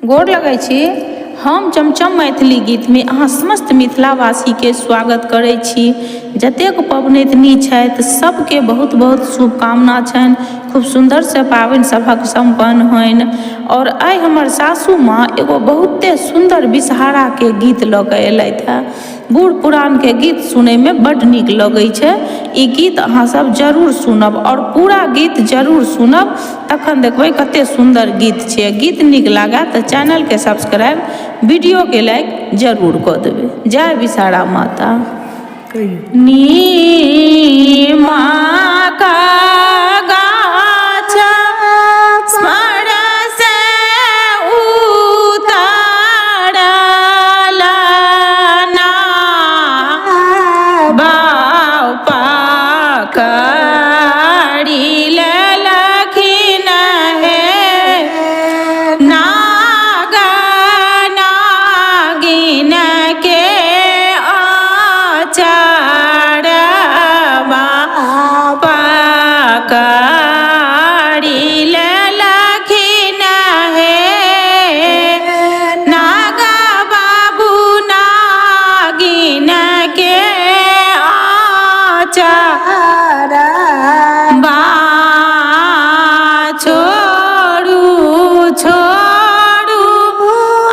गोर लगै छी। हम चमचम मैथिली गीत में अहाँ समस्त मिथिलावासी के स्वागत करै छी। जतेक पबनैतिनी छथि सबके बहुत बहुत शुभकामना छनि। खूब सुंदर से पाबनि सभक संपन्न होनि। और आइ हमर सासू माँ एगो बहुते सुंदर विषहारा के गीत लऽ कऽ एलथि है। बूढ़ पुरान के गीत सुनय में बड्ड नीक लगै छै। ई गीत अहाँ सब जरूर सुनब और पूरा गीत जरूर सुनब, तखन देखबै कते सुंदर गीत छै। गीत नीक लागत तऽ चैनल के सब्सक्राइब, वीडियो के लाइक जरूर कऽ देबै। जय विषहारा माता। नीमा का गाछ स्मर से उतारल ना, बाउ पकड़ि लेलखिन हे नाग नागिन के आचरवा, पकड़ि लेलखिन हे नाग बाबू नागिन के आचरवा। छोड़ू छोड़ू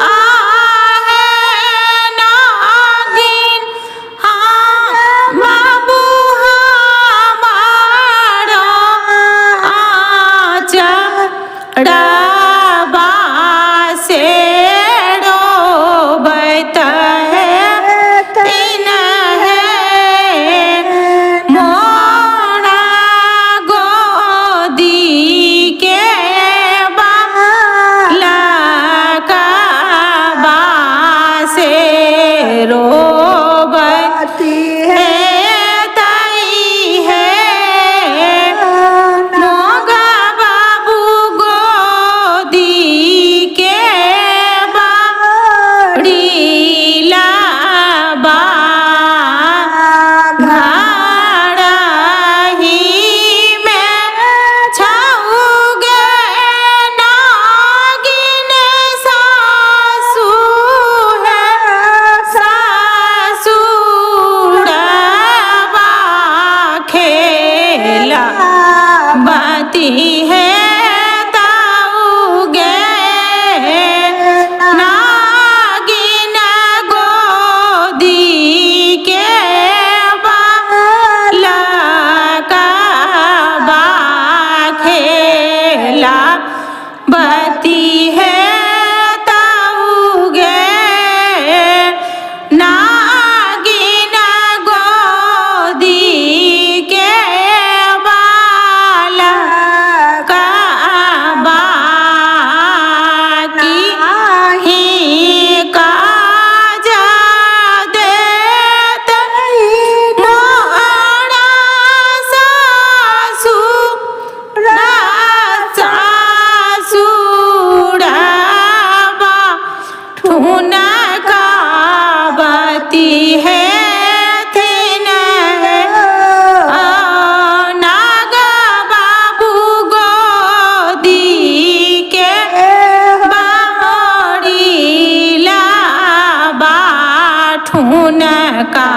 आहे नागिन, हाँ बाबू हमारो आचरवा से डोबैत हेथिन हे मोरा गोदी के बालकवा से रोबैती हेतै हे मोगा बाबू गोदी के बाड़ीलाबा। घरही में छौगे नागिन सासु है ससुरवा खेला बाती है ताऊगे नागिन गोदी के बालकवा खेला बती है ताऊगे नागिन गोदी के बालकवा। की काज देत मोरा ससुरवा ठुनका बती हेथिन हे नाग बाबू गोदी के बाड़ीलाबा ठुनका